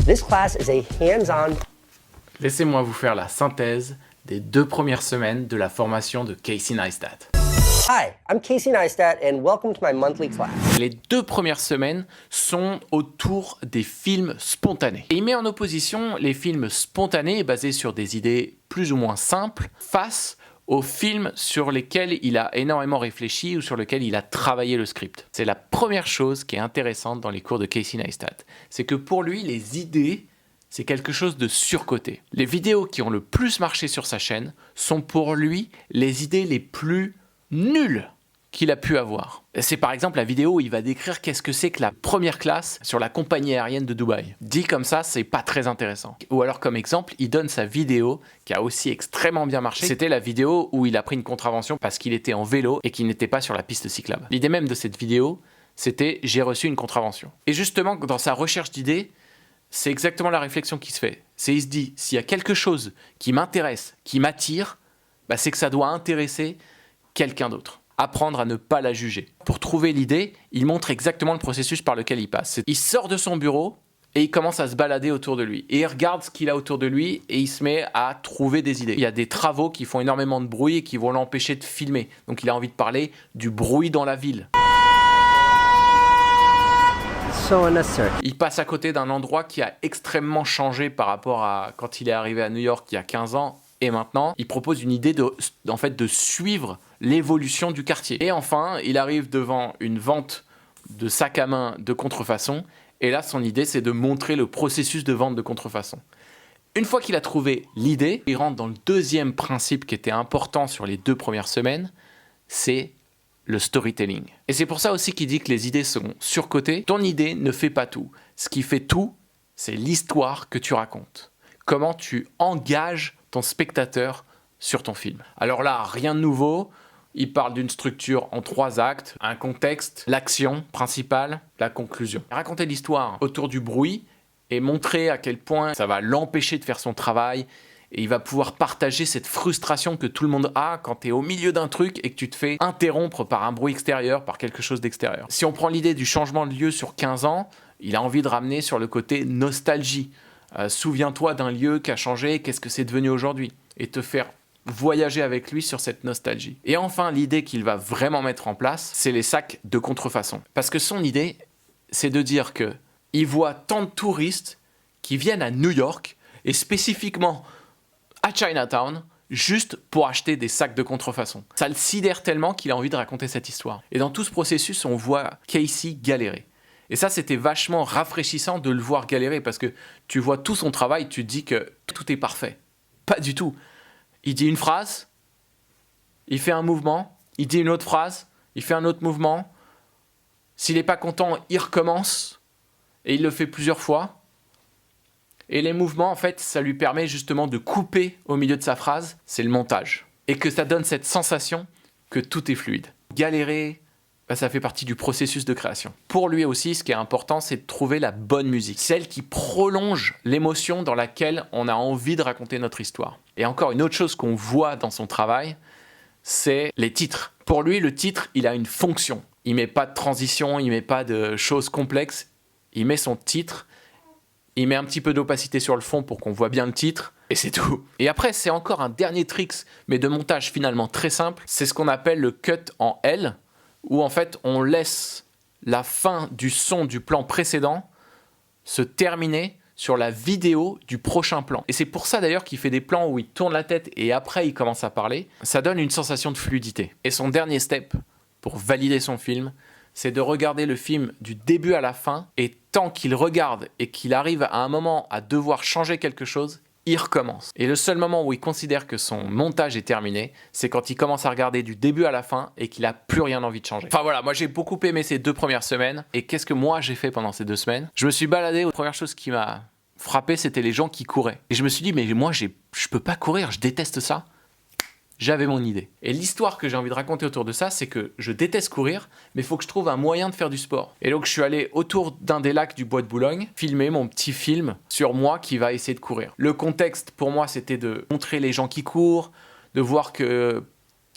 This class is a hands-on. Laissez-moi vous faire la synthèse des 2 premières semaines de la formation de Casey Neistat. Hi, I'm Casey Neistat and welcome to my monthly class. Les 2 premières semaines sont autour des films spontanés. Et il met en opposition les films spontanés basés sur des idées plus ou moins simples face aux films sur lesquels il a énormément réfléchi ou sur lesquels il a travaillé le script. C'est la première chose qui est intéressante dans les cours de Casey Neistat. C'est que pour lui, les idées, c'est quelque chose de surcoté. Les vidéos qui ont le plus marché sur sa chaîne sont pour lui les idées les plus nulles qu'il a pu avoir. C'est par exemple la vidéo où il va décrire qu'est-ce que c'est que la première classe sur la compagnie aérienne de Dubaï. Dit comme ça, c'est pas très intéressant. Ou alors comme exemple, il donne sa vidéo qui a aussi extrêmement bien marché. C'était la vidéo où il a pris une contravention parce qu'il était en vélo et qu'il n'était pas sur la piste cyclable. L'idée même de cette vidéo, c'était « j'ai reçu une contravention ». Et justement, dans sa recherche d'idées, c'est exactement la réflexion qui se fait. Il se dit, s'il y a quelque chose qui m'intéresse, qui m'attire, bah c'est que ça doit intéresser quelqu'un d'autre. Apprendre à ne pas la juger. Pour trouver l'idée, il montre exactement le processus par lequel il passe. Il sort de son bureau et il commence à se balader autour de lui. Et il regarde ce qu'il a autour de lui et il se met à trouver des idées. Il y a des travaux qui font énormément de bruit et qui vont l'empêcher de filmer. Donc il a envie de parler du bruit dans la ville. So unnecessary. Il passe à côté d'un endroit qui a extrêmement changé par rapport à quand il est arrivé à New York il y a 15 ans. Et maintenant, il propose une idée de suivre l'évolution du quartier. Et enfin, il arrive devant une vente de sacs à main de contrefaçon. Et là, son idée, c'est de montrer le processus de vente de contrefaçon. Une fois qu'il a trouvé l'idée, il rentre dans le deuxième principe qui était important sur les 2 premières semaines, c'est le storytelling. Et c'est pour ça aussi qu'il dit que les idées sont surcotées. Ton idée ne fait pas tout. Ce qui fait tout, c'est l'histoire que tu racontes. Comment tu engages ton spectateur sur ton film. Alors là, rien de nouveau. Il parle d'une structure en 3 actes, un contexte, l'action principale, la conclusion. Raconter l'histoire autour du bruit et montrer à quel point ça va l'empêcher de faire son travail et il va pouvoir partager cette frustration que tout le monde a quand tu es au milieu d'un truc et que tu te fais interrompre par un bruit extérieur, par quelque chose d'extérieur. Si on prend l'idée du changement de lieu sur 15 ans, il a envie de ramener sur le côté nostalgie. Souviens-toi d'un lieu qui a changé, qu'est-ce que c'est devenu aujourd'hui? Et te faire voyager avec lui sur cette nostalgie. Et enfin, l'idée qu'il va vraiment mettre en place, c'est les sacs de contrefaçon. Parce que son idée, c'est de dire qu'il voit tant de touristes qui viennent à New York, et spécifiquement à Chinatown, juste pour acheter des sacs de contrefaçon. Ça le sidère tellement qu'il a envie de raconter cette histoire. Et dans tout ce processus, on voit Casey galérer. Et ça, c'était vachement rafraîchissant de le voir galérer parce que tu vois tout son travail, tu te dis que tout est parfait. Pas du tout. Il dit une phrase, il fait un mouvement, il dit une autre phrase, il fait un autre mouvement. S'il n'est pas content, il recommence et il le fait plusieurs fois. Et les mouvements, en fait, ça lui permet justement de couper au milieu de sa phrase. C'est le montage. Et que ça donne cette sensation que tout est fluide. Galérer, ça fait partie du processus de création. Pour lui aussi, ce qui est important, c'est de trouver la bonne musique. Celle qui prolonge l'émotion dans laquelle on a envie de raconter notre histoire. Et encore une autre chose qu'on voit dans son travail, c'est les titres. Pour lui, le titre, il a une fonction. Il met pas de transition, il met pas de choses complexes. Il met son titre, il met un petit peu d'opacité sur le fond pour qu'on voit bien le titre, et c'est tout. Et après, c'est encore un dernier trick, mais de montage finalement très simple. C'est ce qu'on appelle le cut en L, où en fait on laisse la fin du son du plan précédent se terminer sur la vidéo du prochain plan. Et c'est pour ça d'ailleurs qu'il fait des plans où il tourne la tête et après il commence à parler. Ça donne une sensation de fluidité. Et son dernier step pour valider son film, c'est de regarder le film du début à la fin et tant qu'il regarde et qu'il arrive à un moment à devoir changer quelque chose, il recommence. Et le seul moment où il considère que son montage est terminé, c'est quand il commence à regarder du début à la fin et qu'il n'a plus rien envie de changer. Enfin voilà, moi j'ai beaucoup aimé ces 2 premières semaines. Et qu'est-ce que moi j'ai fait pendant ces 2 semaines? Je me suis baladé, la première chose qui m'a frappé, c'était les gens qui couraient. Et je me suis dit, mais moi je peux pas courir, je déteste ça. J'avais mon idée. Et l'histoire que j'ai envie de raconter autour de ça, c'est que je déteste courir, mais il faut que je trouve un moyen de faire du sport. Et donc je suis allé autour d'un des lacs du Bois de Boulogne, filmer mon petit film sur moi qui va essayer de courir. Le contexte pour moi, c'était de montrer les gens qui courent, de voir que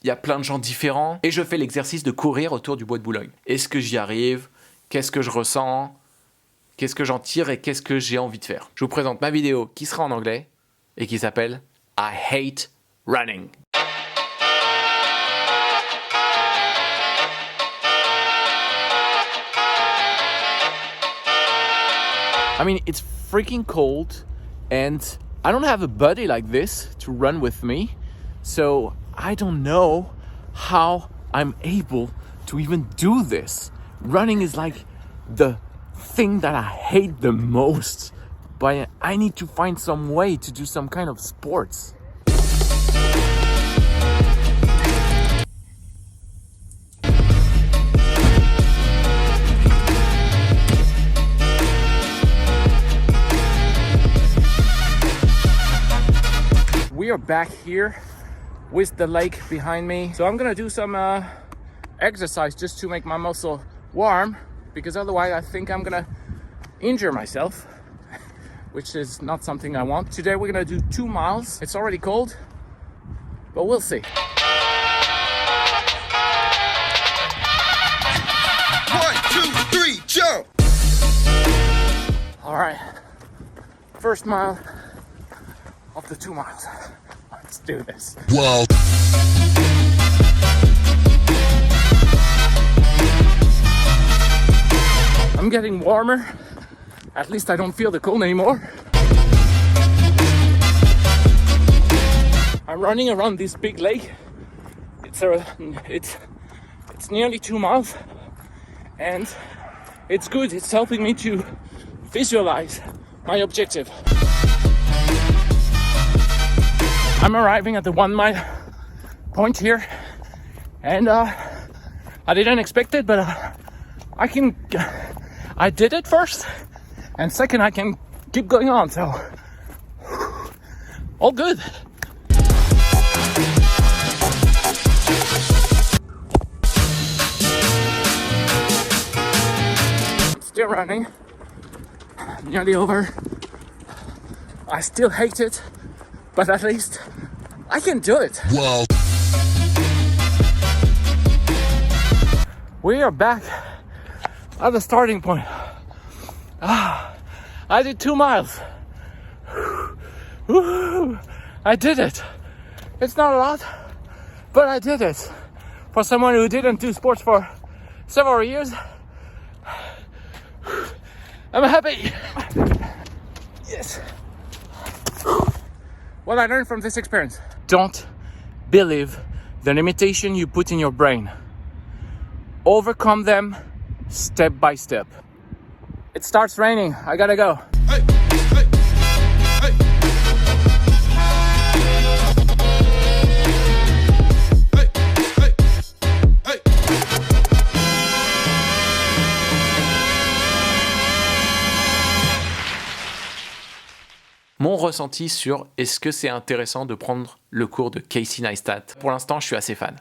il y a plein de gens différents. Et je fais l'exercice de courir autour du Bois de Boulogne. Est-ce que j'y arrive? Qu'est-ce que je ressens? qu'est-ce que j'en tire et qu'est-ce que j'ai envie de faire. Je vous présente ma vidéo qui sera en anglais et qui s'appelle I Hate Running. I mean, it's freaking cold and I don't have a buddy like this to run with me. So I don't know how I'm able to even do this. Running is like the thing that I hate the most. But I need to find some way to do some kind of sports. We are back here with the lake behind me. So I'm gonna do some exercise just to make my muscle warm, because otherwise I think I'm gonna injure myself, which is not something I want. Today we're gonna do 2 miles. It's already cold, but we'll see. 1, 2, 3, jump! All right, first mile of the 2 miles. Let's do this. Whoa. I'm getting warmer. At least I don't feel the cold anymore. I'm running around this big lake. It's nearly 2 miles, and it's good. It's helping me to visualize my objective. I'm arriving at the 1 mile point here, and I didn't expect it, but I did it first, and second I can keep going on, so all good. Still running, nearly over. I still hate it, but at least I can do it. Whoa. We are back at the starting point. I did 2 miles. I did it. It's not a lot, but I did it. For someone who didn't do sports for several years, I'm happy. Yes. What I learned from this experience: don't believe the limitation you put in your brain. Overcome them step by step. It starts raining. I gotta go. Hey, hey, hey. Hey, hey, hey. Mon ressenti sur est-ce que c'est intéressant de prendre le cours de Casey Neistat. Pour l'instant, je suis assez fan.